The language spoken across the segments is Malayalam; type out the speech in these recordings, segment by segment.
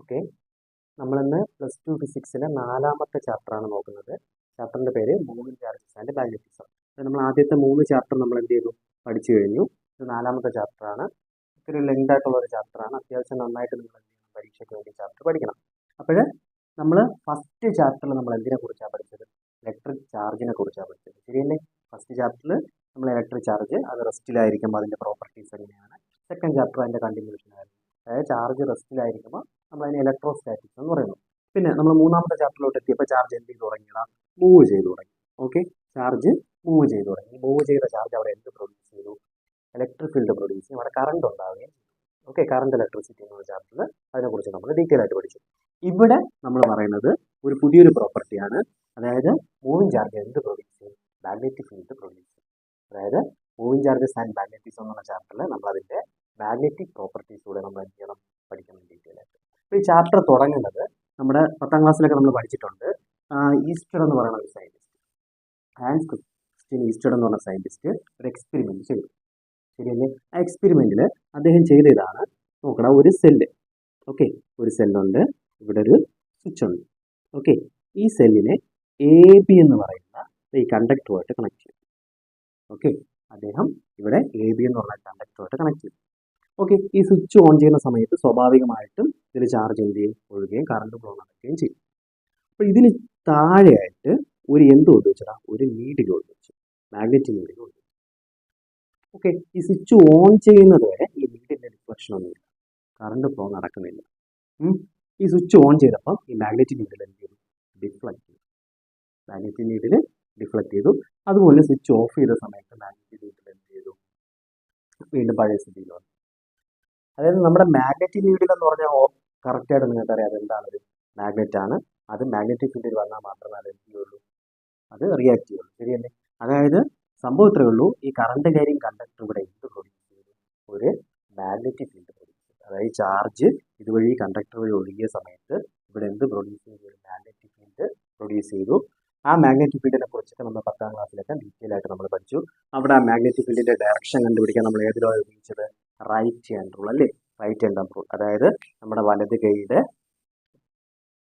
ഓക്കെ, നമ്മളിന്ന് +2 ഫിസിക്സിലെ 4ാമത്തെ ചാപ്റ്ററാണ് നോക്കുന്നത്. ചാപ്റ്ററിൻ്റെ പേര് മൂവിങ് ചാർജസ് ആൻഡ് മാഗ്നറ്റിസം. നമ്മൾ ആദ്യത്തെ 3 ചാപ്റ്റർ നമ്മൾ എന്ത് ചെയ്തു, പഠിച്ചു കഴിഞ്ഞു. ഇത് 4ാമത്തെ ചാപ്റ്ററാണ്. ഇത്തിരി ലെങ്ത് ആയിട്ടുള്ള ഒരു ചാപ്റ്ററാണ്. അത്യാവശ്യം നന്നായിട്ട് നിങ്ങൾ എന്ത് ചെയ്യണം, പരീക്ഷയ്ക്ക് വേണ്ടി ചാപ്റ്റർ പഠിക്കണം. അപ്പോൾ നമ്മൾ ഫസ്റ്റ് ചാപ്റ്ററിൽ നമ്മൾ എന്തിനെ കുറിച്ചാണ് പഠിച്ചത്? ഇലക്ട്രിക് ചാർജിനെ കുറിച്ചാണ് പഠിച്ചത്. ശരിയല്ലേ? ഫസ്റ്റ് ചാപ്റ്ററിൽ നമ്മൾ ഇലക്ട്രിക് ചാർജ് അത് റെസ്റ്റിലായിരിക്കുമ്പോൾ അതിൻ്റെ പ്രോപ്പർട്ടീസ് എങ്ങനെയാണ്. സെക്കൻഡ് ചാപ്റ്റർ അതിൻ്റെ കണ്ടിന്യൂഷൻ ആയിരുന്നു. അതായത് ചാർജ് റെസ്റ്റിലായിരിക്കുമ്പോൾ നമ്മൾ അതിന് ഇലക്ട്രോസ്റ്റാറ്റിക്സ് എന്ന് പറയുന്നു. പിന്നെ നമ്മൾ 3ാമത്തെ ചാപ്റ്ററിലോട്ട് എത്തിയപ്പോൾ ചാർജ് എന്ത് ചെയ്ത് തുടങ്ങിയതാണ്? മൂവ് ചെയ്ത് തുടങ്ങി. ഓക്കെ, ചാർജ് മൂവ് ചെയ്ത് തുടങ്ങി. മൂവ് ചെയ്ത ചാർജ് അവിടെ എന്ത് പ്രൊഡ്യൂസ് ചെയ്തു? ഇലക്ട്രിക് ഫീൽഡ് പ്രൊഡ്യൂസ് ചെയ്യും. അവിടെ കറണ്ട് ഉണ്ടാവുകയും ചെയ്യും. ഓക്കെ, കറണ്ട് ഇലക്ട്രിസിറ്റി എന്നുള്ള ചാപ്റ്ററിൽ അതിനെക്കുറിച്ച് നമ്മൾ ഡീറ്റെയിൽ ആയിട്ട് പഠിച്ചു. ഇവിടെ നമ്മൾ പറയുന്നത് ഒരു പുതിയൊരു പ്രോപ്പർട്ടിയാണ്. അതായത് മൂവിങ് ചാർജ് എന്ത് പ്രൊഡ്യൂസ് ചെയ്യും? മാഗ്നറ്റിക് ഫീൽഡ് പ്രൊഡ്യൂസ് ചെയ്യും. അതായത് മൂവിങ് ചാർജസ് ആൻഡ് മാഗ്നറ്റിസം എന്നുള്ള ചാപ്റ്ററിൽ നമ്മൾ അതിൻ്റെ മാഗ്നറ്റിക് പ്രോപ്പർട്ടീസിലൂടെ നമ്മൾ എന്ത് ചെയ്യണം, പഠിക്കണം ഡീറ്റെയിൽ ആയിട്ട്. അപ്പോൾ ഈ ചാപ്റ്റർ തുടങ്ങുന്നത് നമ്മുടെ 10ാം ക്ലാസ്സിലൊക്കെ നമ്മൾ പഠിച്ചിട്ടുണ്ട്. ഈസ്റ്റർ എന്ന് പറയുന്ന ഒരു സയൻറ്റിസ്റ്റ്, ഹാൻസ് ക്രിസ്റ്റ്യൻ ഈസ്റ്റർ എന്ന് പറഞ്ഞ സയൻറ്റിസ്റ്റ് ഒരു എക്സ്പെരിമെൻറ്റ് ചെയ്തു. ശരിയല്ലേ? ആ എക്സ്പെരിമെൻറ്റിൽ അദ്ദേഹം ചെയ്ത ഇതാണ്. നോക്കണം, ഒരു സെല്ല്. ഓക്കെ, ഒരു സെല്ലുണ്ട്, ഇവിടെ ഒരു സ്വിച്ച് ഉണ്ട്. ഓക്കെ, ഈ സെല്ലിനെ AB എന്ന് പറയുന്ന ഈ കണ്ടക്ടറുമായിട്ട് കണക്ട് ചെയ്യും. ഓക്കെ, അദ്ദേഹം ഇവിടെ AB എന്ന് പറഞ്ഞ കണ്ടക്ടറുമായിട്ട് കണക്ട് ചെയ്യും. ഓക്കെ, ഈ സ്വിച്ച് ഓൺ ചെയ്യുന്ന സമയത്ത് സ്വാഭാവികമായിട്ടും ഇതിൽ ചാർജ് എന്ത് ചെയ്യും, ഒഴുകുകയും കറണ്ട് ഫ്ലോ നടക്കുകയും ചെയ്യും. അപ്പോൾ ഇതിന് താഴെയായിട്ട് ഒരു എന്ത് കൊണ്ട് വെച്ചാൽ ഒരു നീഡിൽ കൊണ്ട് വെച്ചു, മാഗ്നറ്റിക് നീഡിൽ കൊണ്ട് വെച്ചു. ഓക്കെ, ഈ സ്വിച്ച് ഓൺ ചെയ്യുന്നത് വരെ ഈ നീഡിൻ്റെ ഡിഫ്ലക്ഷൻ ഒന്നുമില്ല, കറണ്ട് ഫ്ലോ നടക്കുന്നില്ല. ഈ സ്വിച്ച് ഓൺ ചെയ്തപ്പോൾ ഈ മാഗ്നറ്റിക് നീഡിൽ എന്ത് ചെയ്തു? ഡിഫ്ലക്ട് ചെയ്തു. മാഗ്നറ്റിക് നീഡിൽ ഡിഫ്ലക്ട് ചെയ്തു. അതുപോലെ സ്വിച്ച് ഓഫ് ചെയ്ത സമയത്ത് മാഗ്നറ്റിക് നീഡിൽ എന്ത് ചെയ്തു? വീണ്ടും പഴയ സ്ഥിതിയിൽ വന്നു. അതായത് നമ്മുടെ മാഗ്നറ്റിക് നീഡിൽ എന്ന് പറഞ്ഞാൽ കറക്റ്റായിട്ട് നിങ്ങൾക്ക് അറിയാം അതെന്താണത്? മാഗ്നറ്റ് ആണ്. അത് മാഗ്നറ്റിക് ഫീൽഡിൽ വന്നാൽ മാത്രമേ അത് എന്ത് ചെയ്യുള്ളൂ, അത് റിയാക്ട് ചെയ്യുള്ളൂ. ശരിയല്ലേ? അതായത് സംഭവം ഇത്രയേ ഉള്ളൂ, ഈ കറണ്ട് കാരിങ് കണ്ടക്ടർ ഇവിടെ എന്ത് പ്രൊഡ്യൂസ് ചെയ്തു? ഒരു മാഗ്നറ്റിക് ഫീൽഡ് പ്രൊഡ്യൂസ് ചെയ്തു. അതായത് ചാർജ് ഇതുവഴി കണ്ടക്ടർ വഴി ഒഴുകിയ സമയത്ത് ഇവിടെ എന്ത് പ്രൊഡ്യൂസ് ചെയ്തു? ഒരു മാഗ്നറ്റിക് ഫീൽഡ് പ്രൊഡ്യൂസ് ചെയ്തു. ആ മാഗ്നറ്റിക് ഫീൽഡിനെ കുറിച്ചൊക്കെ നമ്മൾ 10ാം ക്ലാസ്സിലൊക്കെ ഡീറ്റെയിൽ ആയിട്ട് നമ്മൾ പഠിച്ചു. അവിടെ ആ മാഗ്നറ്റിക് ഫീൽഡിന്റെ ഡയറക്ഷൻ കണ്ടുപിടിക്കാൻ നമ്മൾ ഏതിലോ ഉപയോഗിച്ചത്? റൈറ്റ് ഹാൻഡ് റൂൾ അല്ലേ? Right hand rule. അതായത് നമ്മുടെ വലത് കൈയുടെ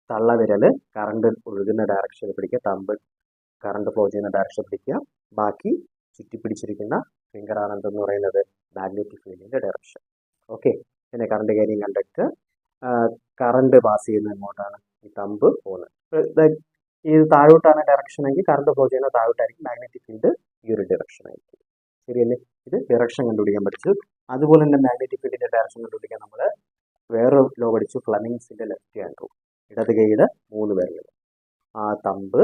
തള്ളവിരൽ കറണ്ട് ഒഴുകുന്ന ഡയറക്ഷനിൽ പിടിക്കുക, തമ്പ് കറണ്ട് ഫ്ലോ ചെയ്യുന്ന ഡയറക്ഷൻ പിടിക്കുക, ബാക്കി ചുറ്റിപ്പിടിച്ചിരിക്കുന്ന ഫിംഗറാണ് എന്തെന്ന് പറയുന്നത്? മാഗ്നറ്റിക് ഫീൽഡിന്റെ ഡയറക്ഷൻ. ഓക്കെ, പിന്നെ current carrying conductor current pass ചെയ്യുന്ന എങ്ങോട്ടാണ്? ഈ തമ്പ് പോകുന്നത്. ഇത് താഴോട്ടാണ് ഡയറക്ഷൻ എങ്കിൽ കറണ്ട് ഫ്ലോ ചെയ്യുന്ന താഴോട്ടായിരിക്കും, മാഗ്നറ്റിക് ഫീൽഡ് ഈ ഒരു ഡയറക്ഷൻ ആയിരിക്കും. ശരിയല്ലേ? ഇത് ഡയറക്ഷൻ കണ്ടുപിടിക്കാൻ പഠിച്ചു. അതുപോലെ തന്നെ മാഗ്നറ്റിക് ഫീൽഡിന്റെ ഡയറക്ഷൻ കണ്ടുപിടിക്കാൻ നമ്മൾ വേറൊരു ലോ പഠിച്ചു, ഫ്ലെമിങ്സിന്റെ ലെഫ്റ്റ് ഹാൻഡ് റൂൾ. ഇടത് കൈയുടെ 3 വിരലുകൾ, ആ thumb,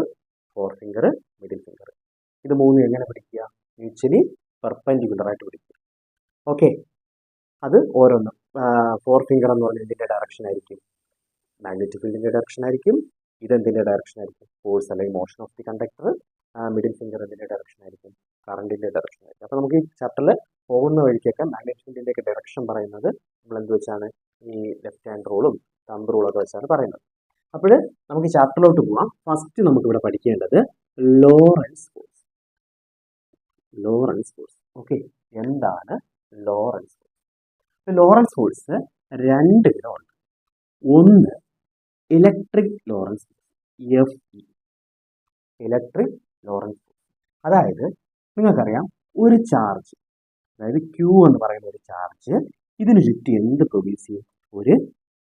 forefinger, middle finger, ഇത് 3 എങ്ങനെ പിടിക്കുക? മ്യൂച്വലി പെർപെൻഡിക്കുലർ ആയിട്ട് പിടിക്കുക. ഓക്കെ, അത് ഓരോന്നും. ഫോർ ഫിംഗർ എന്ന് പറഞ്ഞാൽ ഇതിന്റെ ഡയറക്ഷൻ ആയിരിക്കും മാഗ്നറ്റിക് ഫീൽഡിന്റെ ഡയറക്ഷൻ ആയിരിക്കും. ഇതെന്തിന്റെ ഡയറക്ഷൻ ആയിരിക്കും? ഫോഴ്സ് അല്ലെങ്കിൽ motion of the conductor. Middle finger എന്തിന്റെ ഡയറക്ഷൻ ആയിരിക്കും? കറണ്ടിന്റെ ഡയറക്ഷൻ ആയിരിക്കും. അപ്പോൾ നമുക്ക് ഈ ചാപ്റ്ററിൽ പോകുന്ന വഴിക്കൊക്കെ മാഗ്നറ്റിക് ഫീൽഡിന്റെ ഒക്കെ ഡയറക്ഷൻ പറയുന്നത് നമ്മൾ എന്ത് വെച്ചാണ്? ഈ ലെഫ്റ്റ് ഹാൻഡ് റൂളും തമ്പ് റൂളും ഒക്കെ വെച്ചാണ് പറയുന്നത്. അപ്പോൾ നമുക്ക് ചാപ്റ്ററിലോട്ട് പോവാം. ഫസ്റ്റ് നമുക്കിവിടെ പഠിക്കേണ്ടത് Lorentz force. Lawrence force. Okay, എന്താണ് ലോറൻസ് ഫോഴ്സ്? Lorentz force 2 വിധമുണ്ട്. ഒന്ന് electric Lorentz force, FE. Electric Lorentz force അതായത് നിങ്ങൾക്കറിയാം ഒരു ചാർജ്, അതായത് Q എന്ന് പറയുന്ന ഒരു ചാർജ് ഇതിന് ചുറ്റും എന്ത് പ്രൊഡ്യൂസ് ചെയ്യും? ഒരു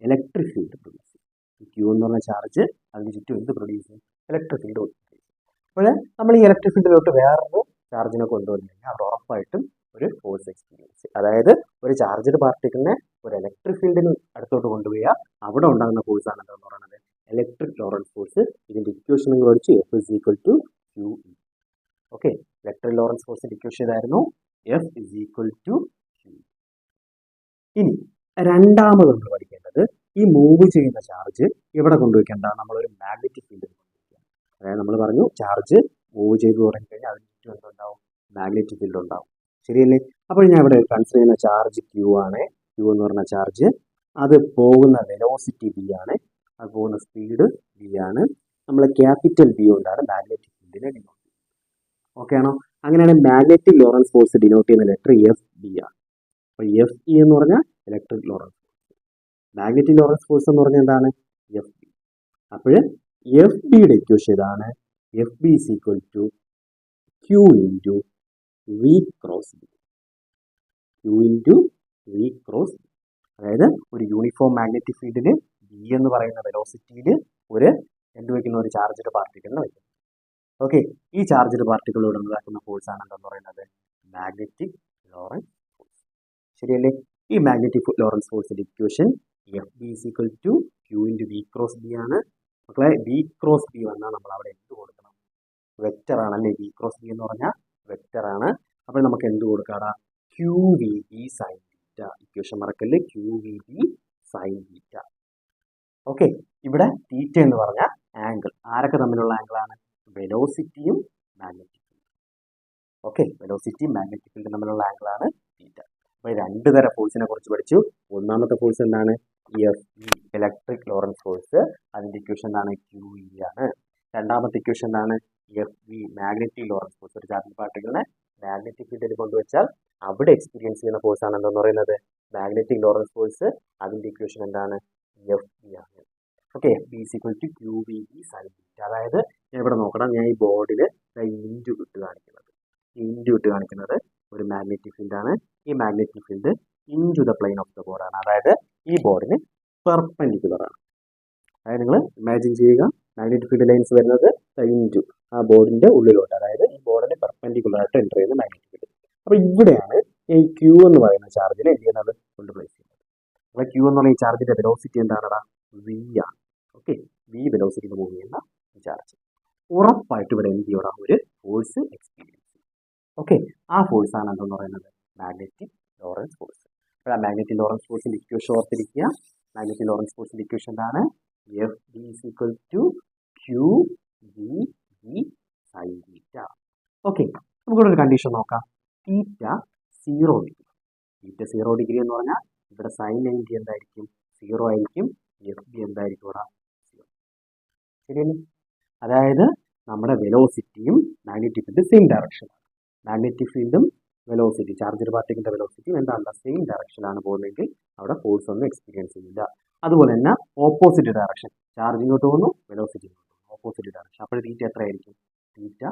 ഇലക്ട്രിക് ഫീൽഡ് പ്രൊഡ്യൂസ് ചെയ്യും. Q എന്ന് പറഞ്ഞ ചാർജ് അതിന് ചുറ്റും എന്ത് പ്രൊഡ്യൂസ് ചെയ്യും? ഇലക്ട്രിക് ഫീൽഡ് പ്രൊഡ്യൂസ് ചെയ്യും. അപ്പോൾ നമ്മൾ ഈ ഇലക്ട്രിക് ഫീൽഡിലോട്ട് വേറൊരു ചാർജിനെ കൊണ്ടുവന്നു കഴിഞ്ഞാൽ അവിടെ ഉറപ്പായിട്ടും ഒരു ഫോഴ്സ് എക്സ്പീരിയൻസ്. അതായത് ഒരു ചാർജഡ് പാർട്ടിക്കിളിനെ ഒരു ഇലക്ട്രിക് ഫീൽഡിന് അടുത്തോട്ട് കൊണ്ടുപോയാൽ അവിടെ ഉണ്ടാകുന്ന ഫോഴ്സ് ആണ് എന്താണെന്ന് പറയുന്നത്? Electric Lorentz force. ഇതിന്റെ ഇക്വേഷൻ നിങ്ങൾ പഠിച്ചു, F = QE. Okay, electric Lorentz ഫോഴ്സിന്റെ ഇക്വേഷൻ ഇതായിരുന്നു, F = QE. ഇനി രണ്ടാമത് നമ്മൾ പഠിക്കേണ്ടത് ഈ മൂവ് ചെയ്യുന്ന ചാർജ് ഇവിടെ കൊണ്ടുവയ്ക്കേണ്ട, നമ്മളൊരു മാഗ്നറ്റിക് ഫീൽഡിൽ കൊണ്ടുവയ്ക്കുക. അതായത് നമ്മൾ പറഞ്ഞു ചാർജ് മൂവ് ചെയ്ത് തുടങ്ങിക്കഴിഞ്ഞാൽ അതിന് ചുറ്റും എന്തുണ്ടാവും? മാഗ്നറ്റിക് ഫീൽഡ് ഉണ്ടാവും. ശരിയല്ലേ? അപ്പോൾ ഞാൻ ഇവിടെ കൺസിഡർ ചെയ്യുന്ന ചാർജ് Q ആണ്. Q എന്ന് പറഞ്ഞ ചാർജ് അത് പോകുന്ന വെലോസിറ്റി V ആണ്, അത് പോകുന്ന സ്പീഡ് V ആണ്. നമ്മൾ ക്യാപിറ്റൽ B കൊണ്ടാണ് മാഗ്നറ്റിക് ഫീൽഡിനെ ഡിനോട്ട് ചെയ്യുന്നത്. ഓക്കെ ആണോ? അങ്ങനെയാണ് മാഗ്നറ്റിക് ലോറൻസ് ഫോഴ്സ് ഡിനോട്ട് ചെയ്യുന്ന ലെറ്റർ FB ആണ്. അപ്പോൾ FE എന്ന് പറഞ്ഞാൽ electric Lorentz force. Magnetic Lorentz force എന്ന് പറഞ്ഞാൽ എന്താണ്? F B. അപ്പോൾ എഫ് ബിയുടെ ഇക്വേഷൻ ഇതാണ്. F B is equal to Q into V cross B. Q into V cross B. അതായത് ഒരു യൂണിഫോം മാഗ്നറ്റിക് ഫീൽഡിൽ ബി എന്ന് പറയുന്ന വെലോസിറ്റിയിൽ ഒരു എന്ത് വയ്ക്കുന്ന ഒരു ചാർജ്ഡ് പാർട്ടിക്കിളിനെ വയ്ക്കും. ഓക്കെ, ഈ ചാർജ്ഡ് പാർട്ടിക്കിളോട് ഉണ്ടാക്കുന്ന ഫോഴ്സ് ആണ് എന്താന്ന് പറയുന്നത്? Magnetic Lorentz force. ശരിയല്ലേ? ഈ മാഗ്നറ്റിക് ലോറൻസ് ഫോഴ്സിന്റെ equation F B is equal to Q into V cross B ആണ്. മക്കളെ, വി ക്രോസ് ബി വന്നാൽ നമ്മൾ അവിടെ എന്ത് കൊടുക്കണം? വെക്റ്റർ ആണല്ലേ. വി ക്രോസ് ബി എന്ന് പറഞ്ഞാൽ വെക്റ്റർ ആണ്. അപ്പോൾ നമുക്ക് എന്ത് കൊടുക്കാടാ? Q V B sine theta. Equation മറക്കല്ലേ, Q V B sine theta. Okay, ഇവിടെ തീറ്റ എന്ന് പറഞ്ഞാൽ ആംഗിൾ. ആരൊക്കെ തമ്മിലുള്ള ആംഗിളാണ്? വെലോസിറ്റിയും മാഗ്നറ്റിക് ഫീൽഡ്. ഓക്കെ, വെലോസിറ്റിയും മാഗ്നറ്റിക് ഫീൽഡും തമ്മിലുള്ള ആംഗിളാണ് തീറ്റ. അപ്പോൾ രണ്ട് തരം ഫോഴ്സിനെ കുറിച്ച് പഠിച്ചു. ഒന്നാമത്തെ ഫോഴ്സ് എന്താണ്? F E, electric Lorentz force. അതിൻ്റെ ഇക്വേഷൻ എന്താണ്? ക്യൂ ഇ ആണ്. രണ്ടാമത്തെ ഇക്വേഷൻ എന്താണ്? F V, magnetic Lorentz force. ഒരു ചാർജ് പാർട്ടിക്കിളിനെ മാഗ്നറ്റിക് ഫീൽഡിൽ കൊണ്ടുവച്ചാൽ അവിടെ എക്സ്പീരിയൻസ് ചെയ്യുന്ന ഫോഴ്സ് ആണ് എന്തെന്ന് പറയുന്നത്? Magnetic Lorentz force. അതിൻ്റെ ഇക്വേഷൻ എന്താണ്? എഫ് ബി ആണ്. Okay, F B is equal to Q V B sine theta. അതായത് ഞാൻ ഇവിടെ നോക്കണം, ഞാൻ ഈ ബോർഡിൽ ഇൻറ്റു ഇട്ട് കാണിക്കുന്നത്. ഇൻറ്റു ഇട്ട് കാണിക്കുന്നത് ഒരു മാഗ്നറ്റിക് ഫീൽഡാണ്. ഈ magnetic field into the plain of the ബോർഡാണ്. അതായത് ഈ ബോർഡിന് പെർപെൻഡിക്കുലർ ആണ്. അതായത് നിങ്ങൾ ഇമാജിൻ ചെയ്യുക, മാഗ്നറ്റിക് ഫീൽഡ് ലൈൻസ് വരുന്നത് ഇൻറ്റു ആ ബോർഡിന്റെ ഉള്ളിലോട്ട്, അതായത് ഈ ബോർഡിന് പെർപെൻഡിക്കുലർ ആയിട്ട് എൻ്റർ ചെയ്യുന്ന മാഗ്നറ്റിക് ഫീൽഡ്. അപ്പോൾ ഇവിടെയാണ് ഈ ക്യൂ എന്ന് പറയുന്ന ചാർജിനെ എന്ത് ചെയ്യുന്നത്? കൊണ്ട് പ്ലേസ് ചെയ്യുന്നത്. അപ്പോൾ ക്യൂ എന്ന് പറയുന്ന ഈ ചാർജിന്റെ വെലോസിറ്റി എന്താണെടാ? വി ആണ്. ഓക്കെ, വി വെലോസിറ്റിയിൽ മൂവ് ചെയ്യുന്ന ചാർജ്. ഉറപ്പായിട്ട് ഇവിടെ എന്ത് ചെയ്യണം? ഒരു ഫോഴ്സ് എക്സ്പീരിയൻസ് ചെയ്യും. ഓക്കെ, ആ ഫോഴ്സ് ആണ് എന്തെന്ന് പറയുന്നത്? Magnetic Lorentz force. അപ്പോൾ ആ മാഗ്നറ്റിക് ലോറൻസ് ഫോഴ്സിന്റെ ഇക്വേഷൻ ഓർത്തിരിക്കുക. മാഗ്നറ്റിക് ലോറൻസ് ഫോഴ്സിന്റെ ഇക്വേഷൻ എന്താണ്? F B is equal to Q V B sine theta. Okay, നമുക്കിവിടെ ഒരു കണ്ടീഷൻ നോക്കാം. തീറ്റ 0 ഡിഗ്രി. തീറ്റ 0 ഡിഗ്രി എന്ന് പറഞ്ഞാൽ ഇവിടെ സൈൻ 90 എന്തായിരിക്കും? 0 ആയിരിക്കും. എഫ് ബി എന്തായിരിക്കും ഇവിടെ? 0. ശരിയല്ലേ? അതായത് നമ്മുടെ വെലോസിറ്റിയും മാഗ്നറ്റിക് ഫീൽഡ് സെയിം ഡയറക്ഷനാണ്. മാഗ്നറ്റിക് ഫീൽഡും വെലോസിറ്റി, ചാർജ് പാർട്ടിക്കിളിന്റെ വെലോസിറ്റിയും എന്താണ്? സെയിം ഡയറക്ഷനാണ് പോകുന്നതെങ്കിൽ അവിടെ ഫോഴ്സ് ഒന്നും എക്സ്പീരിയൻസ് ചെയ്യില്ല. അതുപോലെ തന്നെ ഓപ്പോസിറ്റ് ഡയറക്ഷൻ, ചാർജ് ഇങ്ങോട്ട് പോകുന്നു, വെലോസിറ്റി ഇങ്ങോട്ട് പോകുന്നു, ഓപ്പോസിറ്റ് ഡയറക്ഷൻ. അപ്പോൾ തീറ്റ എത്രയായിരിക്കും? തീറ്റ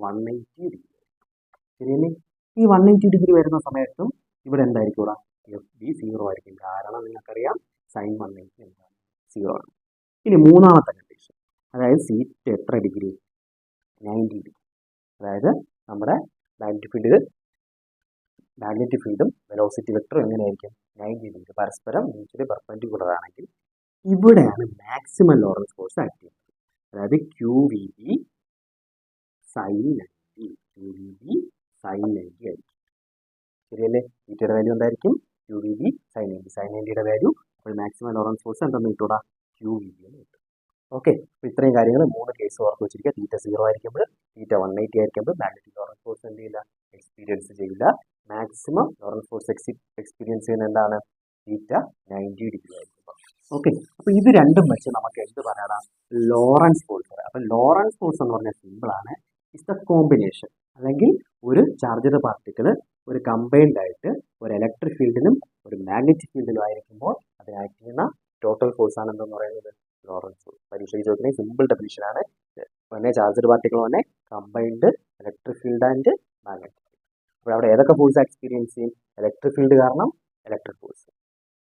180 ഡിഗ്രി. ശരിയല്ലേ? ഈ 180 ഡിഗ്രി വരുന്ന സമയത്തും ഇവിടെ എന്തായിരിക്കും? ഇവിടെ എഫ് ബി 0 ആയിരിക്കും. കാരണം നിങ്ങൾക്കറിയാം സൈൻ 180 എന്താണ്? 0 ആണ്. ഇനി മൂന്നാമത്തെ കണ്ടീഷൻ, അതായത് സീറ്റ് എത്ര ഡിഗ്രി? 90 ഡിഗ്രി. അതായത് നമ്മുടെ മാഗ്നറ്റിക് ഫീൽഡും വെലോസിറ്റി വെക്ടറും എങ്ങനെയായിരിക്കും? 90 ഡിഗ്രി പരസ്പരം മ്യൂച്വലി പെർപെൻഡിക്കുലർ ആണെങ്കിൽ ഇവിടെയാണ് മാക്സിമം ലോറൻസ് ഫോഴ്സ് ആക്ട് ചെയ്യുന്നത്. അതായത് Q V B sine 90. Q V B sine 90 ആയിരിക്കും. ശരിയല്ലേ? തീറ്റയുടെ വാല്യൂ എന്തായിരിക്കും? Q V B sine 90. Sine 90യുടെ വാല്യൂ അപ്പോൾ മാക്സിമം ലോറൻസ് ഫോഴ്സ് എന്തെന്ന് കിട്ടൂടാ? ക്യൂ വി ബി എന്ന് കിട്ടും. ഓക്കെ, അപ്പോൾ ഇത്രയും കാര്യങ്ങൾ 3 കേസ് ഓർത്ത് വെച്ചിരിക്കുക. തീറ്റ 0 ആയിരിക്കുമ്പോൾ, തീറ്റ 180 ആയിരിക്കുമ്പോൾ മാഗ്നറ്റിക് ലോറൻസ് ഫോഴ്സ് എന്ത് ചെയ്യില്ല? എക്സ്പീരിയൻസ് ചെയ്യില്ല. മാക്സിമം ലോറൻസ് ഫോഴ്സ് എക്സ്പീരിയൻസ് ചെയ്യുന്ന എന്താണ്? തീറ്റ 90 ഡിഗ്രി ആയിരിക്കും. ഓക്കെ, അപ്പോൾ ഇത് രണ്ടും വെച്ച് നമുക്ക് എന്ത് പറയാം? ലോറൻസ് ഫോഴ്സ് പറയാം. അപ്പോൾ ലോറൻസ് ഫോഴ്സ് എന്ന് പറഞ്ഞാൽ സിമ്പിളാണ്. ഇറ്റ്സ് ദ കോമ്പിനേഷൻ, അല്ലെങ്കിൽ ഒരു ചാർജഡ് പാർട്ടിക്കിൾ ഒരു കമ്പൈൻഡ് ആയിട്ട് ഒരു ഇലക്ട്രിക് ഫീൽഡിലും ഒരു മാഗ്നറ്റിക് ഫീൽഡിലും ആയിരിക്കുമ്പോൾ അതിന് ആക്ട് ചെയ്യുന്ന ടോട്ടൽ ഫോഴ്സ് ആണ് എന്തെന്ന് പറയുന്നത്? Lorentz force. പരീക്ഷയ്ക്ക് ചോദിക്കുന്ന സിമ്പിൾ ഡെഫിനിഷനാണ്. പിന്നെ ചാർജഡ് പാർട്ടിക്കിൾ തന്നെ combined electric field and magnetic field. അപ്പോൾ അവിടെ ഏതൊക്കെ ഫോഴ്സ് എക്സ്പീരിയൻസ് ചെയ്യും? ഇലക്ട്രിക് ഫീൽഡ് കാരണം electric force,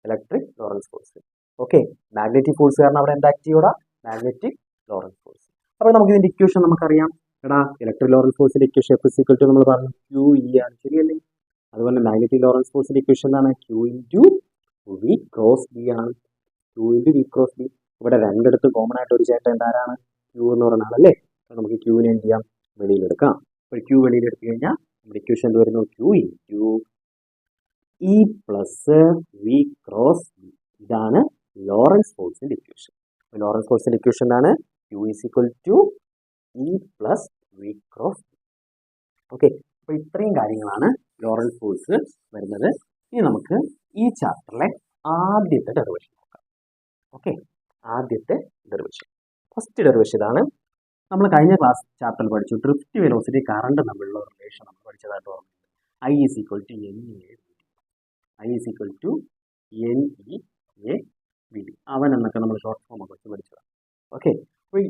electric Lorentz force. Okay, magnetic force കാരണം അവിടെ എന്താ ആക്ട് ചെയ്യൂടാ? Magnetic Lorentz force. അപ്പോൾ നമുക്ക് ഇതിന്റെ ഇക്വേഷൻ നമുക്കറിയാം. എടാ, ഇലക്ട്രിക് ലോറൻസ് ഫോഴ്സിന്റെ equation F is equal to നമ്മൾ പറഞ്ഞു ക്യൂ ഇ ആണ്. ശരിയല്ലേ? അതുപോലെ മാഗ്നറ്റിക് ലോറൻസ് ഫോഴ്സിന്റെ ഇക്വേഷൻ എന്താണ്? Q into V cross B ആണ്. Q into V cross B. ഇവിടെ രണ്ടിടത്ത് കോമൺ ആയിട്ട് ഒരു ചേട്ടൻ ആരാണ്? ക്യൂ എന്ന് പറയുന്ന ആളല്ലേ? അപ്പോൾ നമുക്ക് ക്യൂവിനെ എന്ത് ചെയ്യാം? വെളിയിലെടുക്കാം. അപ്പോൾ ക്യൂ വെളിയിലെടുത്ത് കഴിഞ്ഞാൽ നമ്മുടെ ഇക്വേഷൻ എന്ത് വരുന്നു? Q into E plus V cross B. ഇതാണ് ലോറൻസ് ഫോഴ്സിന്റെ ഇക്വേഷൻ. ലോറൻസ് ഫോഴ്സിന്റെ ഇക്വേഷൻ എന്താണ്? Q is equal to E plus V cross B. Okay, അപ്പോൾ ഇത്രയും കാര്യങ്ങളാണ് ലോറൻസ് ഫോഴ്സ് വരുന്നത്. ഇനി നമുക്ക് ഈ ചാപ്റ്ററിലെ ആദ്യത്തെ ഡെറിവേഷൻ നോക്കാം. ഓക്കെ, ആദ്യത്തെ ഡെറിവേഷൻ, ഫസ്റ്റ് ഡെറിവേഷൻ ഇതാണ്. നമ്മൾ കഴിഞ്ഞ ക്ലാസ് ചാപ്റ്ററിൽ പഠിച്ചു ഡ്രിഫ്റ്റ് വെലോസിറ്റി കറണ്ട് തമ്മിലുള്ള റിലേഷൻ നമ്മൾ പഠിച്ചതായിട്ട് ഓർമ്മയുണ്ട്. I is equal to N E A. I is equal to N E A V D, അവൻ എന്നൊക്കെ നമ്മൾ ഷോർട്ട് ഫോം ഒക്കെ വെച്ച് പഠിച്ചതാണ്. ഓക്കെ, അപ്പോൾ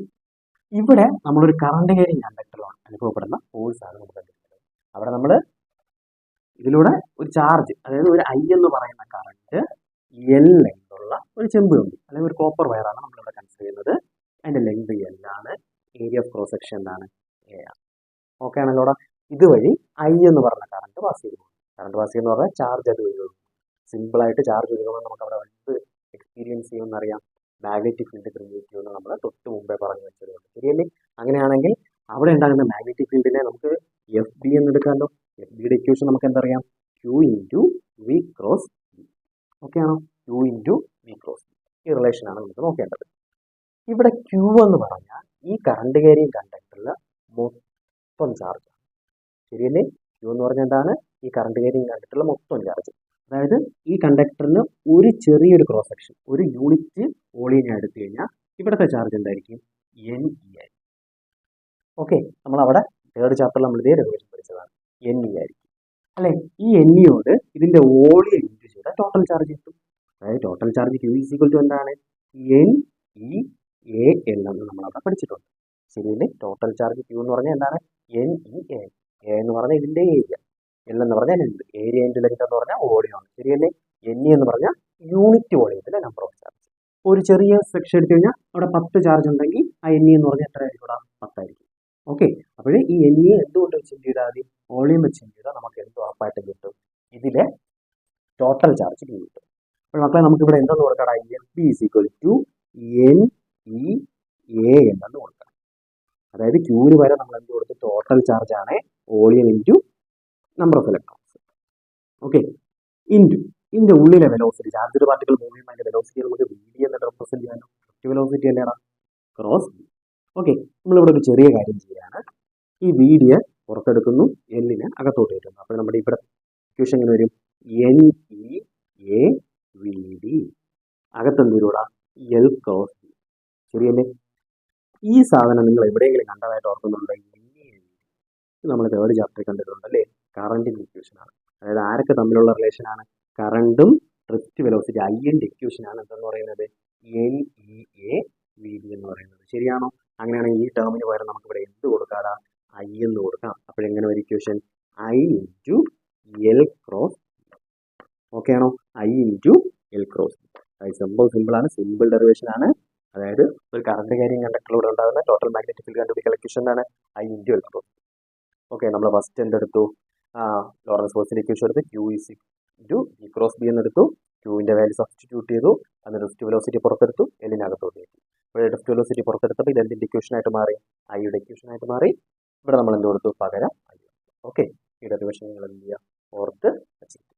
ഇവിടെ നമ്മളൊരു കറണ്ട് ക്യാരിങ് കണ്ടക്ടറിലാണ് അനുഭവപ്പെടുന്ന ഫോഴ്സാണ് നമുക്ക് കണ്ടിട്ടുള്ളത്. അവിടെ നമ്മൾ ഇതിലൂടെ ഒരു ചാർജ്, അതായത് ഒരു ഐ എന്ന് പറയുന്ന കറണ്ട് എൽ ലെങ്തുള്ള ഒരു ചെമ്പ് കമ്പി അല്ലെങ്കിൽ ഒരു കോപ്പർ വയറാണ് നമ്മളിവിടെ കൺസിഡർ ചെയ്യുന്നത്. അതിൻ്റെ ലെങ്ത് എൽ ആണ്, ഏരിയ ഓഫ് ക്രോസ് സെക്ഷൻ എന്താണ്, എ ആണ്. ഓക്കെ ആണല്ലോ. ഇതുവഴി ഐ എന്ന് പറഞ്ഞ കറണ്ട് പാസ് ചെയ്യുന്നു. കറണ്ട് പാസ് ചെയ്യുന്ന പറഞ്ഞാൽ ചാർജ് അത് ഒഴുകും. സിമ്പിളായിട്ട് ചാർജ് ഒഴുകുമ്പോൾ നമുക്ക് അവിടെ എന്ത് എക്സ്പീരിയൻസ് ചെയ്യുമെന്നറിയാം, മാഗ്നറ്റിക് ഫീൽഡ് ക്രിയേറ്റ് ചെയ്യുമെന്ന് നമ്മൾ തൊട്ട് മുമ്പേ പറഞ്ഞു വെച്ചതുകൊണ്ട്. ശരിയല്ലേ? അങ്ങനെയാണെങ്കിൽ അവിടെ ഉണ്ടാകുന്ന മാഗ്നറ്റിക് ഫീൽഡിനെ നമുക്ക് എഫ് ബി എന്ന് എടുക്കാമല്ലോ. എഫ് ബിയുടെ ഇക്വേഷൻ നമുക്ക് എന്തറിയാം, Q into V cross B. Okay ആണോ? Q into V cross B. ഈ റിലേഷനാണ് നമുക്ക് നോക്കേണ്ടത്. ഇവിടെ ക്യൂ എന്ന് പറഞ്ഞാൽ ഈ കറണ്ട് ക്യാരിങ് കണ്ടക്ടറിൽ മൊത്തം ചാർജ്. ശരിയല്ലേ? ക്യൂ എന്ന് പറഞ്ഞാൽ എന്താണ്, ഈ കറണ്ട് ക്യാരിങ് കണ്ടക്ടറിൽ മൊത്തം ചാർജ്. അതായത് ഈ കണ്ടക്ടറിന് ഒരു ചെറിയൊരു ക്രോസ് സെക്ഷൻ, ഒരു യൂണിറ്റ് വോളിയം എടുത്തു കഴിഞ്ഞാൽ ഇവിടുത്തെ ചാർജ് എന്തായിരിക്കും, എൻ ഇ ആയിരിക്കും. ഓക്കെ, നമ്മളവിടെ തേർഡ് ചാപ്റ്ററിൽ നമ്മൾ ഇതേ ഡെറിവേഷൻ പഠിച്ചതാണ്. എൻ ഇ ആയിരിക്കും അല്ലെ. ഈ എൻ ഇയോട് ഇതിന്റെ വോളിയം ഇൻറ്റു ചെയ്താൽ ടോട്ടൽ ചാർജ് കിട്ടും. അതായത് total charge Q is equal to എന്താണ്, എൻ ഇ എ എൽ എന്ന് നമ്മളവിടെ പഠിച്ചിട്ടുണ്ട്. ശരിയല്ലേ? ടോട്ടൽ ചാർജ് ക്യൂ എന്ന് പറഞ്ഞാൽ എന്താണ്, എൻ ഇ എ. എ എന്ന് പറഞ്ഞാൽ ഇതിന്റെ ഏരിയ, എൽ എന്ന് പറഞ്ഞാൽ ലെങ്ത്, ഏരിയ ഇൻറ്റു ലെങ്ത് എന്ന് പറഞ്ഞാൽ വോളിയമാണ്. ശരിയല്ലേ? എൻ ഇ എന്ന് പറഞ്ഞാൽ യൂണിറ്റ് വോളിയത്തിലെ നമ്പർ ഓഫ് ചാർജ്. ഒരു ചെറിയ സെക്ഷൻ എടുത്തു കഴിഞ്ഞാൽ അവിടെ 10 ചാർജ് ഉണ്ടെങ്കിൽ ആ എൻ ഇ എന്ന് പറഞ്ഞാൽ എത്ര ആയിരിക്കും, ഇവിടെ 10 ആയിരിക്കും. ഓക്കെ, അപ്പോൾ ഈ എൻ ഇ എന്തുകൊണ്ട് വെച്ച് ചെയ്താൽ മതി, വോളിയം വെച്ച് ചെയ്താൽ നമുക്ക് എന്ത് ഉറപ്പായിട്ട് കിട്ടും, ഇതിലെ ടോട്ടൽ ചാർജ് കിട്ടും. അപ്പോൾ മക്കളെ നമുക്ക് ഇവിടെ എന്തെന്ന് കൊടുക്കണം, F B is equal to N E A എന്നു കൊടുക്കണം. അതായത് ക്യൂവിന് വരെ നമ്മൾ എന്ത് കൊടുത്തു, ടോട്ടൽ ചാർജ് ആണ് volume into number of electrons. Okay, into ഇതിന്റെ ഉള്ളിലെ വെലോസിറ്റി, ചാർജ് പാർട്ടിക്കൽ മൂവ് ചെയ്യുമ്പോൾ അതിന്റെ വെലോസിറ്റി നമുക്ക് വി ഡി എന്നിട്ട് റെപ്രസെന്റ് ചെയ്യാനോ, വെലോസിറ്റി അല്ലേടാ, ക്രോസ്. ഓക്കെ, നമ്മളിവിടെ ഒരു ചെറിയ കാര്യം ചെയ്യാണ്. ഈ വി ഡിയെ പുറത്തെടുക്കുന്നു, എല്ലിനെ അകത്തോട്ട് കയറ്റുന്നു. അപ്പോൾ നമ്മുടെ ഇവിടെ ഇക്വേഷൻ എങ്ങനെ വരും, N E A V D, അകത്തെന്തൂരൂടാ, എൽ ക്രോസ് ബി. ശരിയല്ലേ? ഈ സാധനം നിങ്ങൾ എവിടെയെങ്കിലും കണ്ടതായിട്ട് ഓർക്കുന്നുണ്ടെങ്കിൽ നമ്മൾ തേർഡ് ചാപ്റ്ററിൽ കണ്ടിട്ടുണ്ടല്ലേ, കറണ്ടിൻ്റെ ഇക്വേഷനാണ്. അതായത് ആരൊക്കെ തമ്മിലുള്ള റിലേഷനാണ്, കറണ്ടും ഡ്രിഫ്റ്റ് വെലോസിറ്റി ഐൻ്റെ ഇക്വേഷനാണ് എന്തെന്ന് പറയുന്നത്, N E A V D എന്ന് പറയുന്നത്. ശരിയാണോ? അങ്ങനെയാണെങ്കിൽ ഈ ടേമിന് പകരം നമുക്ക് ഇവിടെ എന്ത് കൊടുക്കാടാ, ഐ എന്ന് കൊടുക്കാം. അപ്പോഴെങ്ങനെ ഒരു equation, I into L cross. Okay ആണോ? I into L cross. അത് സിമ്പിളാണ്, സിമ്പിൾ ഡെറിവേഷൻ ആണ്. അതായത് ഒരു കറണ്ട് ക്യാരിങ് കണ്ടക്ടറിലൂടെ ഉണ്ടാകുന്ന ടോട്ടൽ മാഗ്നറ്റിക് ഫീൽഡ് കണ്ടുപിടിക്കുന്ന ഇക്വേഷൻ ആണ് I into L cross. Okay, നമ്മൾ ഫസ്റ്റ് എന്തെടുത്തു, ലോറൻസ് ഫോഴ്സിൻ്റെ ഇക്വേഷൻ എടുത്ത് Q is into V cross B എന്നെടുത്തു. ക്യൂവിൻ്റെ വാല്യൂ സബ്സ്റ്റിറ്റ്യൂട്ട് ചെയ്തു, അതിന് ഡ്രിഫ്റ്റ് വെലോസിറ്റി പുറത്തെടുത്തു, എല്ലിനകത്തോട്ട് കയറ്റി. അപ്പോൾ ഡ്രിഫ്റ്റ് വെലോസിറ്റി പുറത്തെടുത്തപ്പോൾ ഇത് എന്തിൻ്റെ ഇക്വേഷനായിട്ട് മാറി, ഐയുടെ ഇക്വേഷനായിട്ട് മാറി. ഇവിടെ നമ്മൾ എന്ത് കൊടുത്തു, പകരം ഐ. ഓക്കെ, ഈ ഡെറിവേഷൻ നിങ്ങൾ എന്ത് ചെയ്യുക, ഓർത്ത് വെച്ചിട്ട്.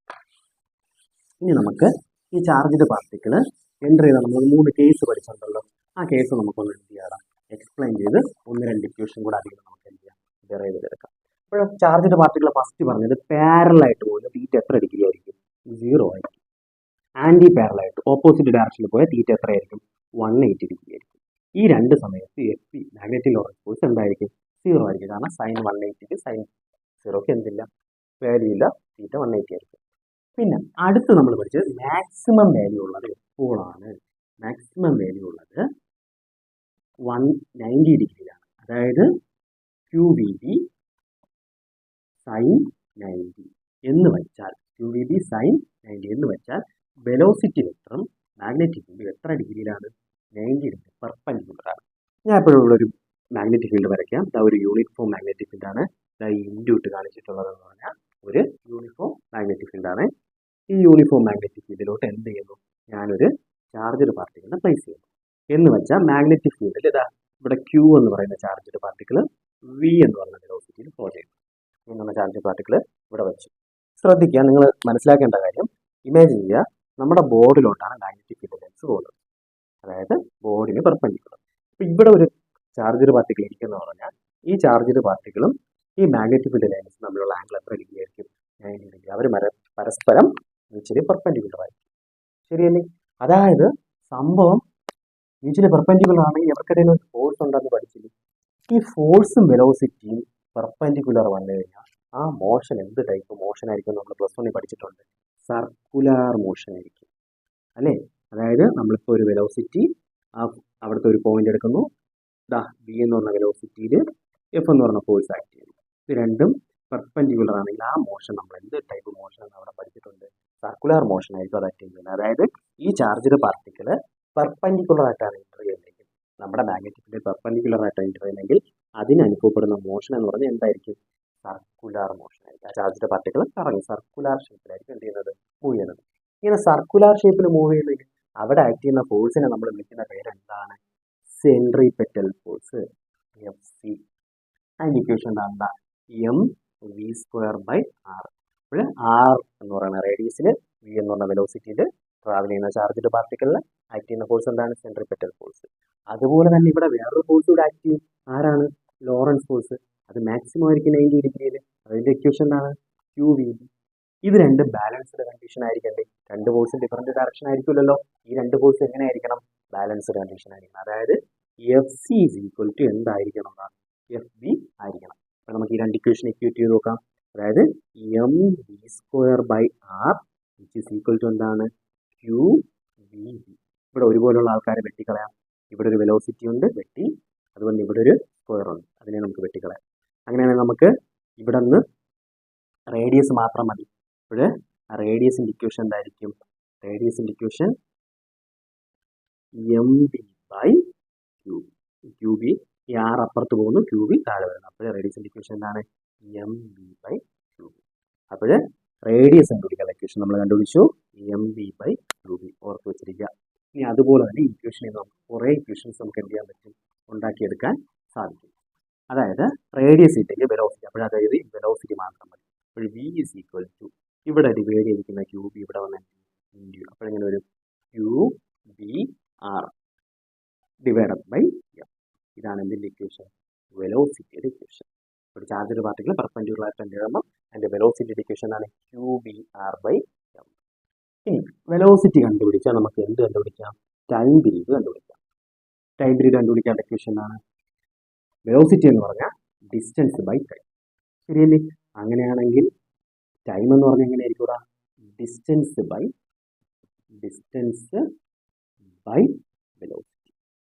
ഇനി നമുക്ക് ഈ ചാർജ്ഡ് പാർട്ടിക്കിൾ എൻ്റർ ചെയ്താൽ നമ്മൾ 3 കേസ് പഠിച്ചിട്ടുണ്ടല്ലോ, ആ കേസ് നമുക്കൊന്ന് എന്ത് ചെയ്യാം, എക്സ്പ്ലെയിൻ ചെയ്ത് 1-2 ഇക്വേഷൻ കൂടെ അധികം നമുക്ക് എന്ത് ചെയ്യാം, ഡെറൈവ് ചെയ്തെടുക്കാം. അപ്പോൾ ചാർജ്ഡ് പാർട്ടിക്കിൾ ഫസ്റ്റ് പറഞ്ഞത് പാരലായിട്ട് പോകുന്ന തീറ്റ എത്ര ഡിഗ്രി ആയിരിക്കും, 0 ആയിരിക്കും. ആൻറ്റി പാരലായിട്ട് ഓപ്പോസിറ്റ് ഡയറക്ഷനിൽ പോയ തീറ്റ എത്രയായിരിക്കും, 180 ഡിഗ്രി ആയിരിക്കും. ഈ രണ്ട് സമയത്ത് F P magnetic Lorentz force എന്തായിരിക്കും, 0 ആയിരിക്കും. കാരണം സൈൻ 180ക്ക് സൈൻ 0ക്ക് എന്തില്ല, വാല്യൂ ഇല്ല, തീറ്റ 180 ആയിരിക്കും. പിന്നെ അടുത്ത് നമ്മൾ പഠിച്ചത് മാക്സിമം വാല്യൂ ഉള്ളത് എപ്പോഴാണ്, മാക്സിമം വാല്യൂ ഉള്ളത് 190 ഡിഗ്രിയിലാണ്. അതായത് ക്യൂ വി ബി സൈൻ 90 എന്ന് വെച്ചാൽ, ക്യൂ വി ബി സൈൻ 90 എന്ന് വെച്ചാൽ വെലോസിറ്റി വെക്ടറും മാഗ്നറ്റിക് ഫീൽഡും എത്ര ഡിഗ്രിയിലാണ്, 90 ഡിഗ്രി പെർപെൻഡിക്കുലറാണ്. ഞാൻ എപ്പോഴും ഉള്ളൊരു മാഗ്നറ്റിക് ഫീൽഡ് വരയ്ക്കാം. ഒരു യൂണിഫോം മാഗ്നറ്റിക് ഫീൽഡാണ്. ഇൻഡു ഇട്ട് കാണിച്ചിട്ടുള്ളതെന്ന് പറഞ്ഞാൽ ഒരു യൂണിഫോം മാഗ്നറ്റിക് ഫീൽഡാണ്. ഈ യൂണിഫോം മാഗ്നറ്റിക് ഫീൽഡിലോട്ട് എന്ത് ചെയ്യുന്നു, ഞാനൊരു ചാർജ്ഡ് പാർട്ടിക്കിളിനെ പ്ലേസ് ചെയ്യുന്നു. എന്ന് വെച്ചാൽ മാഗ്നറ്റിക് ഫീൽഡിൽ ഇതാ ഇവിടെ ക്യൂ എന്ന് പറയുന്ന ചാർജ്ഡ് പാർട്ടിക്കിൾ വി എന്ന് പറയുന്ന വെലോസിറ്റിയിൽ ഫ്ലോ ചെയ്യുന്നു. എന്നുള്ള ചാർജ്ഡ് പാർട്ടിക്കിൾ ഇവിടെ വെച്ചു. ശ്രദ്ധിക്കുക, നിങ്ങൾ മനസ്സിലാക്കേണ്ട കാര്യം, ഇമാജിൻ ചെയ്യുക നമ്മുടെ ബോർഡിലോട്ടാണ് മാഗ്നറ്റിക് ഫീൽഡ് ലെൻസ് പോകുന്നത്. അതായത് ബോർഡിന് പെർപെൻഡിക്കുലർ. അപ്പോൾ ഇവിടെ ഒരു ചാർജ്ഡ് പാർട്ടിക്കിൾ ഇരിക്കുന്ന പറഞ്ഞാൽ ഈ ചാർജ്ഡ് പാർട്ടിക്കിളും ഈ മാഗ്നറ്റിക് ഫീൽഡ് ലെൻസും തമ്മിലുള്ള ആംഗിൾ എത്ര ഡിഗ്രി ആയിരിക്കും, 90 ഡിഗ്രി. അവർ പരസ്പരം മ്യൂച്വലി പെർപെൻഡിക്കുലർ ആയിരിക്കും. ശരിയല്ലേ? അതായത് സംഭവം മ്യൂച്വലി പെർപെൻഡിക്കുലർ ആണെങ്കിൽ എവർക്കിടയിൽ ഒരു ഫോഴ്സ് ഉണ്ടെന്ന് പഠിച്ചില്ലേ. ഈ ഫോഴ്സും വെലോസിറ്റിയും പെർപെൻഡിക്കുലർ വന്നു കഴിഞ്ഞാൽ ആ മോഷൻ എന്ത് ടൈപ്പ് മോഷൻ ആയിരിക്കും, നമ്മൾ +1 പഠിച്ചിട്ടുണ്ട്, സർക്കുലർ മോഷൻ ആയിരിക്കും അല്ലേ. അതായത് നമ്മളിപ്പോൾ ഒരു വെലോസിറ്റി അവിടുത്തെ ഒരു പോയിന്റ് എടുക്കുന്നു, ബി എന്ന് പറഞ്ഞ വെലോസിറ്റിയിൽ എഫ് എന്ന് പറഞ്ഞ ഫോഴ്സ് ആക്ട് ചെയ്യുന്നു. ഇത് രണ്ടും പെർപെൻഡിക്കുലർ ആണെങ്കിൽ ആ മോഷൻ നമ്മൾ എന്ത് ടൈപ്പ് മോഷൻ എന്ന് അവിടെ പഠിച്ചിട്ടുണ്ട്? സർക്കുലർ മോഷൻ ആയിരിക്കും അത് അറ്റൻഡ് ചെയ്യുന്നത്. അതായത് ഈ ചാർജ്ഡ് പാർട്ടിക്കിൾ പെർപെൻഡിക്കുലർ ആയിട്ടാണ് എൻ്റർ ചെയ്യുന്നതെങ്കിൽ, നമ്മുടെ മാഗ്നറ്റിക് ഫീൽഡ് പെർപെൻഡിക്കുലർ ആയിട്ട് എൻ്റർ ചെയ്യുന്നെങ്കിൽ അതിന് അനുഭവപ്പെടുന്ന മോഷൻ എന്ന് പറഞ്ഞാൽ എന്തായിരിക്കും? സർക്കുലർ മോഷൻ ആയിരിക്കും. ആ ചാർജ്ഡ് പാർട്ടിക്കിൾ കറങ്ങി സർക്കുലർ ഷേപ്പിലായിരിക്കും എന്ത് ചെയ്യുന്നത്? മൂവ് ചെയ്യുന്നത്. ഇങ്ങനെ സർക്കുലർ ഷേപ്പിൽ മൂവ് ചെയ്യുന്നെങ്കിൽ അവിടെ ആക്ട് ചെയ്യുന്ന ഫോഴ്സിനെ നമ്മൾ വിളിക്കുന്ന പേര് എന്താണ്? Centripetal force, F C. അതിൻ്റെ ഇക്വേഷൻ എന്താ? M V square by R. അപ്പോൾ ആർ എന്ന് പറയുന്ന റേഡിയസിൽ, വി എന്ന് പറഞ്ഞ വെലോസിറ്റിയിൽ ട്രാവൽ ചെയ്യുന്ന ചാർജ്ഡ് പാർട്ടിക്കിളിൽ ആക്ട് ചെയ്യുന്ന ഫോഴ്സ് എന്താണ്? Centripetal force. അതുപോലെ തന്നെ ഇവിടെ വേറൊരു ഫോഴ്സ് കൂടെ ആക്ട് ചെയ്യും. ആരാണ്? Lorentz force. അത് മാക്സിമം ആയിരിക്കും 90 ഡിഗ്രിയിൽ. അതിൻ്റെ ഇക്വേഷൻ എന്താണ്? Q V B. ഇത് രണ്ടും ബാലൻസ്ഡ് കണ്ടീഷൻ ആയിരിക്കണ്ടേ? രണ്ട് ഫോഴ്സും ഡിഫറൻറ്റ് ഡയറക്ഷൻ ആയിരിക്കുമല്ലോ. ഈ രണ്ട് ഫോഴ്സ് എങ്ങനെ ആയിരിക്കണം? ബാലൻസ്ഡ് കണ്ടീഷൻ ആയിരിക്കണം. അതായത് F C is equal to എന്തായിരിക്കണം? എഫ് ബി ആയിരിക്കണം. അപ്പോൾ നമുക്ക് ഈ രണ്ട് ഇക്വേഷൻ ഇക്വേറ്റ് ചെയ്ത് നോക്കാം. അതായത് M V square by R which is equal to എന്താണ്? Q V B. ഇവിടെ ഒരുപോലുള്ള ആൾക്കാരെ വെട്ടിക്കളയാം. ഇവിടെ ഒരു വെലോസിറ്റി ഉണ്ട്, വെട്ടി. അതുകൊണ്ട് ഇവിടെ ഒരു സ്ക്വയർ ഉണ്ട്, അതിനെ നമുക്ക് വെട്ടിക്കളയാം. അങ്ങനെയാണെങ്കിൽ നമുക്ക് ഇവിടെ നിന്ന് റേഡിയസ് മാത്രം മതി. അപ്പോൾ ആ റേഡിയസിൻ്റെ ഇക്വേഷൻ എന്തായിരിക്കും? റേഡിയസിൻ്റെ equation M B by Q B. Q B ഈ ആർ അപ്പുറത്ത് പോകുന്നു, ക്യൂ ബി താഴെ വരുന്നു. അപ്പോൾ റേഡിയസിൻ്റെ ഇക്വേഷൻ എന്താണ്? M B by Q B. അപ്പോൾ റേഡിയസ് കണ്ടുപിടിക്കാനുള്ള ഇക്വേഷൻ നമ്മൾ കണ്ടുപിടിച്ചു, M B by Q B. ഓർത്ത് വെച്ചിരിക്കുക. ഇനി അതുപോലെ തന്നെ ഇക്വേഷനിൽ നമുക്ക് കുറേ ഇക്വേഷൻസ് നമുക്ക് എന്ത് ചെയ്യാൻ പറ്റും? ഉണ്ടാക്കിയെടുക്കാൻ സാധിക്കും. അതായത് റേഡിയസ് ഇട്ടേക്ക് വെലോസിറ്റി. അപ്പോൾ അതായത് വെലോസിറ്റി മാത്രം മതി. അപ്പോൾ വി ഈസ് ഈക്വൽ ടു ഇവിടെ ഡിവൈഡ് ചെയ്തിരിക്കുന്ന ക്യൂ ബി ഇവിടെ വന്ന് ഇൻഡ്യൂ. അപ്പോൾ ഇങ്ങനെ ഒരു Q B R divided by M. ഇതാണ് എന്തിൻ്റെ ഇക്വേഷൻ? വെലോസിറ്റിയുടെ ഇക്വേഷൻ. ഒരു ചാർജ്ഡ് പാർട്ടിക്കിൾ പെർപെൻഡിക്കുലർ ആയിട്ട് എന്ത് ചെയ്യുമ്പോൾ അതിൻ്റെ വെലോസിറ്റിയുടെ ഇക്വേഷൻ ആണ് Q B R by M. ഇനി വെലോസിറ്റി കണ്ടുപിടിച്ചാൽ നമുക്ക് എന്ത് കണ്ടുപിടിക്കാം? ടൈം പീരീഡ് കണ്ടുപിടിക്കാം. ടൈം പീരീഡ് കണ്ടുപിടിക്കേണ്ട ഇക്വേഷൻ ആണ് വെലോസിറ്റി എന്ന് പറഞ്ഞാൽ ഡിസ്റ്റൻസ് ബൈ ടൈം. ശരിയല്ലേ? അങ്ങനെയാണെങ്കിൽ ടൈം എന്ന് പറഞ്ഞാൽ എങ്ങനെയായിരിക്കും? Distance by velocity.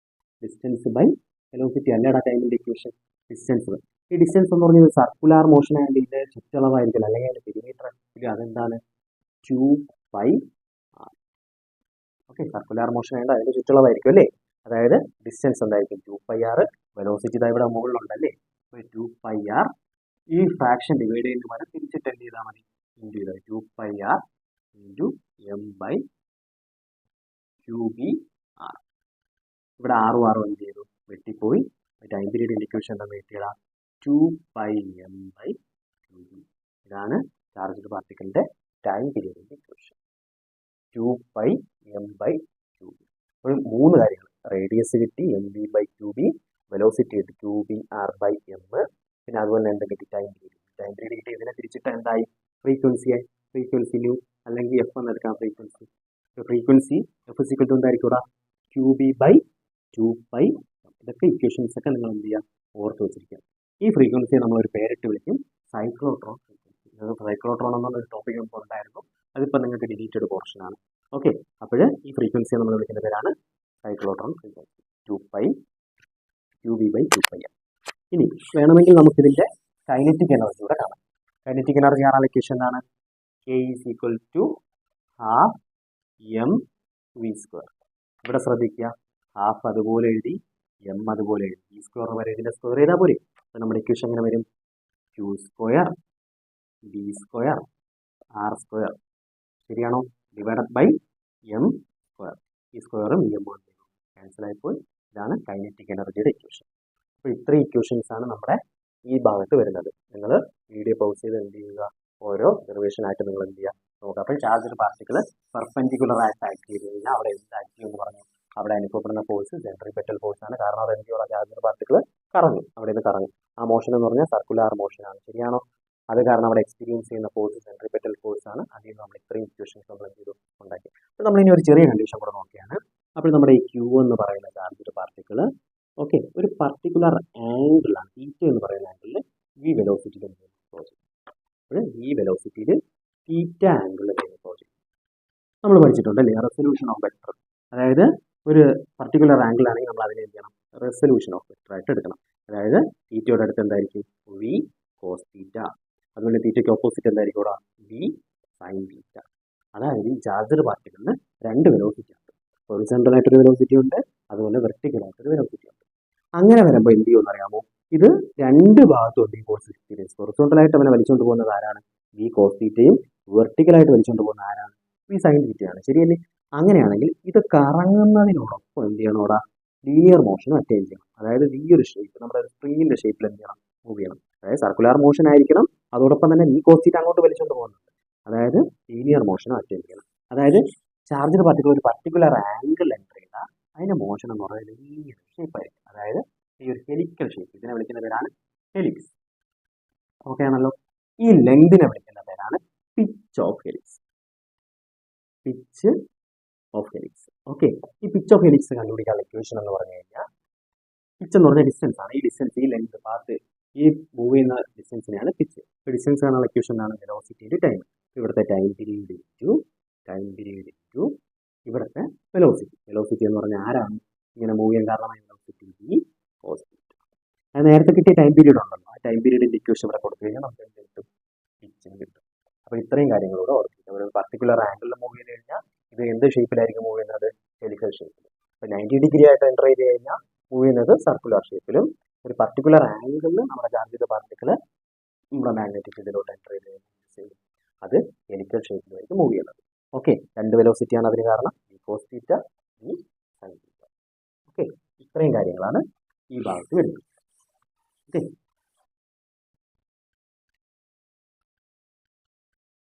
Distance by velocity അല്ലേടാ ടൈമിൻ്റെ ഇക്വേഷൻ? Distance by. ഈ ഡിസ്റ്റൻസ് എന്ന് പറഞ്ഞാൽ സർക്കുലാർ മോഷൻ ആയതുകൊണ്ട് ഇതിൻ്റെ ചുറ്റളവായിരിക്കും, അല്ലെങ്കിൽ അതിൻ്റെ പെരിമീറ്റർ. അതെന്താണ്? 2πr. ഓക്കെ, സർക്കുലാർ മോഷൻ ആയതുകൊണ്ട് അതിൻ്റെ ചുറ്റളവായിരിക്കും അല്ലേ? അതായത് ഡിസ്റ്റൻസ് എന്തായിരിക്കും? 2πr. വെലോസിറ്റി ഇതാ ഇവിടെ മുകളിലുണ്ടല്ലേ? 2πr. ഈ ഫ്രാക്ഷൻ ഡിവൈഡ് ചെയ്യുന്ന പോലെ തിരിച്ചിട്ട് എന്ത് ചെയ്താൽ മതി? ഇൻറ്റു ചെയ്താൽ 2πr into M by Q B R. ഇവിടെ ആറും എന്ത് ചെയ്തു? വെട്ടിപ്പോയി. ടൈം പീരീഡിൻ്റെ ഇക്വേഷൻ എന്താണെന്ന് കിട്ടിയതാ? 2πm by Q B. ഇതാണ് ചാർജ്ഡ് പാർട്ടിക്കിളിൻ്റെ ടൈം പീരീഡിൻ്റെ equation, 2πm by Q B. അപ്പോൾ 3 കാര്യങ്ങൾ: റേഡിയസ് കിട്ടി M B by Q B, velocity കിട്ടി Q B R by M, പിന്നെ അതുപോലെ എന്ത് കിട്ടി? Time period. ടൈം പീരീഡ് കിട്ടി. ഇതിനെ തിരിച്ചിട്ട് എന്തായി? ഫ്രീക്വൻസിയായി. ഫ്രീക്വൻസി ന്യൂ അല്ലെങ്കിൽ എഫ് എന്ന് എടുക്കാം. ഫ്രീക്വൻസി എഫ് സിക്വൽ ടു എന്തായിരിക്കും? Q B by 2π. ഇതൊക്കെ ഇക്വേഷൻസ് ഒക്കെ നിങ്ങൾ എന്ത് ചെയ്യുക? ഓർത്ത് വെച്ചിരിക്കുക. ഈ ഫ്രീക്വൻസിയെ നമ്മളൊരു പേരിട്ട് വിളിക്കും, സൈക്ലോട്രോൺ ഫ്രീക്വൻസി. സൈക്ലോട്രോൺ എന്നൊരു ടോപ്പിക് നമുക്ക് ഉണ്ടായിരുന്നു, അതിപ്പോൾ നിങ്ങൾക്ക് ഡിലീറ്റഡ് പോർഷനാണ്. ഓക്കെ, അപ്പോൾ ഈ ഫ്രീക്വൻസിയെ നമ്മൾ വിളിക്കുന്ന പേരാണ് cyclotron frequency, 2π Q B by 2πm. ഇനി വേണമെങ്കിൽ നമുക്കിതിൻ്റെ കൈനറ്റിക് എനർജി കൂടെ കാണാം. കൈനറ്റിക് എനർജി കാണാൻ ഇക്വേഷൻ എന്താണ്? K is equal to half M V square. ഇവിടെ ശ്രദ്ധിക്കുക, ഹാഫ് അതുപോലെ എഴുതി, എം അതുപോലെ എഴുതി. ഈ സ്ക്വയർ വരെ ഇതിൻ്റെ സ്ക്വയർ ചെയ്താൽ പോരെ? അപ്പോൾ നമ്മുടെ ഇക്വേഷൻ എങ്ങനെ വരും? Q square B square R square, ശരിയാണോ? Divided by M square. ഈ സ്ക്വയറും ഈ എമ്മും ക്യാൻസൽ ആയിപ്പോയി. ഇതാണ് കൈനറ്റിക് എനർജിയുടെ ഇക്വേഷൻ. അപ്പോൾ ഇത്രയും ഇക്വേഷൻസ് ആണ് നമ്മുടെ ഈ ഭാഗത്ത് വരുന്നത്. നിങ്ങൾ വീഡിയോ പൗസ് ചെയ്ത് എന്ത് ചെയ്യുക? ഓരോ ഡെറിവേഷനായിട്ട് നിങ്ങൾ എന്ത് ചെയ്യുക? നോക്കുക. അപ്പോൾ ചാർജ്ഡ് പാർട്ടിക്കിൾ പെർപെൻഡിക്കുലർ ആയിട്ട് ആക്ട് ചെയ്ത് കഴിഞ്ഞാൽ അവിടെ എന്ത് ആക്ട് ചെയ്യുമെന്ന് പറഞ്ഞു? അവിടെ അനുഭവപ്പെടുന്ന ഫോഴ്സ് സെൻട്രിപെറ്റൽ ഫോഴ്സ് ആണ്. കാരണം അത് എന്ത് ചെയ്യുക? ചാർജ്ഡ് പാർട്ടിക്കിൾ കറങ്ങും, അവിടെ നിന്ന് കറങ്ങും. ആ മോഷൻ എന്ന് പറഞ്ഞാൽ സർക്കുലാർ മോഷനാണ്, ശരിയാണോ? അത് കാരണം അവിടെ എക്സ്പീരിയൻസ് ചെയ്യുന്ന ഫോഴ്സ് സെൻട്രിപെറ്റൽ ഫോഴ്സ് ആണ്. അതിൽ നിന്ന് നമ്മൾ ഇത്രയും ഇക്വേഷൻസ് നമ്മൾ എന്ത് ചെയ്തു? ഉണ്ടാക്കി. അപ്പോൾ നമ്മളിനി ഒരു ചെറിയ കണ്ടീഷൻ കൂടെ നോക്കിയാണ്. അപ്പോൾ നമ്മുടെ ഈ ക്യൂ എന്ന് പറയുന്ന ചാർജ്ഡ് പാർട്ടിക്കിൾ ഓക്കെ ഒരു പർട്ടിക്കുലർ ആംഗിളാണ്, തീറ്റ എന്ന് പറയുന്ന ആംഗിളിൽ ഈ വെലോസിറ്റിയിൽ ഫ്ലോ ചെയ്യും. അപ്പോൾ ഈ വെലോസിറ്റിയിൽ തീറ്റ ആംഗിളിൽ ഫ്ലോ ചെയ്യും. നമ്മൾ പഠിച്ചിട്ടുണ്ട് അല്ലേ? റെസൊല്യൂഷൻ ഓഫ് വെക്ടർ, അതായത് ഒരു പർട്ടിക്കുലർ ആംഗിൾ ആണെങ്കിൽ നമ്മൾ അതിനെ എന്ത് ചെയ്യണം? റെസൊല്യൂഷൻ ഓഫ് വെക്ടർ ആയിട്ട് എടുക്കണം. അതായത് തീറ്റയുടെ അടുത്ത് എന്തായിരിക്കും? V cos theta. അതുപോലെ തീറ്റയ്ക്ക് ഓപ്പോസിറ്റ് എന്തായിരിക്കും ഇവിടെ? V sine theta. അതായത് ഈ ചാർജഡ് പാർട്ടിക്കിളിന് രണ്ട് വെലോസിറ്റി ഉണ്ട്. ഹൊറിസോണ്ടൽ ആയിട്ടൊരു വെലോസിറ്റി ഉണ്ട്, അതുപോലെ വെർട്ടിക്കൽ ആയിട്ടൊരു വെലോസിറ്റി ഉണ്ട്. അങ്ങനെ വരുമ്പോൾ എന്ത് ചെയ്യുമെന്ന് അറിയാമോ? ഇത് രണ്ട് ഭാഗത്തുണ്ട് ഈ ഫോഴ്സ് എക്സ്പീരിയൻസ്. ഹൊറിസോണ്ടലായിട്ട് അവനെ വലിച്ചുകൊണ്ട് പോകുന്നത് ആരാണ്? വി കോസ് തീറ്റയും വെർട്ടിക്കലായിട്ട് വലിച്ചുകൊണ്ട് പോകുന്ന ആരാണ്? വി സൈൻ തീറ്റയാണ്. ശരിയല്ലേ? അങ്ങനെയാണെങ്കിൽ ഇത് കറങ്ങുന്നതിനോടൊപ്പം എന്ത് ചെയ്യണം? അവിടെ ലീനിയർ മോഷൻ അറ്റൈൻ ചെയ്യണം. അതായത് ഈ ഒരു ഷേപ്പ്, നമ്മുടെ സ്പ്രിങ്ങിന്റെ ഷേപ്പിൽ എന്ത് ചെയ്യണം? മൂവ് ചെയ്യണം. അതായത് സർക്കുലർ മോഷൻ ആയിരിക്കണം, അതോടൊപ്പം തന്നെ വി കോസ് തീറ്റ അങ്ങോട്ട് വലിച്ചുകൊണ്ട് പോകുന്നുണ്ട്. അതായത് ലീനിയർ മോഷൻ അറ്റൈൻ ചെയ്യണം. അതായത് ചാർജഡ് പാർട്ടിക്കിൾ ഒരു പർട്ടിക്കുലർ ആംഗിൾ എൻ്റർ ചെയ്താൽ അതിന്റെ മോഷൻ എന്ന് പറയുന്നത് ലീനിയർ ഷേപ്പ് ആയിരിക്കും. അതായത് ഈ ഒരു ഹെലിക്കൽ ഷേപ്പ്, ഇതിനെ വിളിക്കുന്ന പേരാണ് ഹെലിക്സ്. ഓക്കെ ആണല്ലോ? ഈ ലെങ്തിനെ വിളിക്കുന്ന പേരാണ് pitch of helix. Pitch of helix. Okay, ഈ പിച്ച് ഓഫ് ഹെലിക്സ് കണ്ടുപിടിക്കാനുള്ള ഇക്വേഷൻ എന്ന് പറഞ്ഞു കഴിഞ്ഞാൽ, പിച്ച് എന്ന് പറഞ്ഞ ഡിസ്റ്റൻസ് ആണ്. ഈ ഡിസ്റ്റൻസ്, ഈ ലെങ്ത് പാർട്ട്, ഈ മൂവ് ചെയ്യുന്ന ഡിസ്റ്റൻസിനെയാണ് പിച്ച്. ഡിസ്റ്റൻസ് കാണാനുള്ള ഇക്വേഷൻ ആണ് വെലോസിറ്റി ഇൻറ്റു ടൈം. ഇവിടുത്തെ ടൈം പീരീഡ് ഇൻറ്റു ഇവിടുത്തെ വെലോസിറ്റി. വെലോസിറ്റി എന്ന് പറഞ്ഞാൽ ആരാണ് ഇങ്ങനെ മൂവ് ചെയ്യാൻ കാരണമായ വെലോസിറ്റി? വി കോസ് തീറ്റ. അത് നേരത്തെ കിട്ടിയ ടൈം പീരീഡ് ഉണ്ടല്ലോ, ആ ടൈം പീരീഡിന്റെ ഇക്വേഷൻ ഇവിടെ കൊടുത്തു കഴിഞ്ഞാൽ നമുക്ക് എന്ത് കിട്ടും? പിച്ചും കിട്ടും. അപ്പോൾ ഇത്രയും കാര്യങ്ങളൂടെ ഓർത്തിട്ട് ഒരു പർട്ടിക്കുലർ ആംഗിളിൽ മൂവ് ചെയ്ത് കഴിഞ്ഞാൽ ഇത് എന്ത് ഷേപ്പിലായിരിക്കും മൂവ് ചെയ്യുന്നത്? ഹെലിക്കൽ ഷേപ്പിൽ. അപ്പോൾ 90 ഡിഗ്രി ആയിട്ട് എൻ്റർ ചെയ്ത് കഴിഞ്ഞാൽ മൂവ് ചെയ്യുന്നത് സർക്കുലർ ഷേപ്പിലും, ഒരു പർട്ടിക്കുലർ ആംഗിളിൽ നമ്മുടെ ചാർജ് ചെയ്ത പാർട്ടിക്കിൾ നമ്മുടെ മാഗ്നറ്റിക് ഫീൽഡിലോട്ട് എൻ്റർ ചെയ്ത് കഴിഞ്ഞാൽ അത് ഹെലിക്കൽ ഷേപ്പിലായിരിക്കും മൂവ് ചെയ്യുന്നത്. ഓക്കെ, രണ്ട് വെലോസിറ്റിയാണ് അതിന് കാരണം, V cos theta, V sine theta. Okay, ഇത്രയും കാര്യങ്ങളാണ് ഈ ഭാഗത്ത് വരുന്നത്. ഓക്കെ.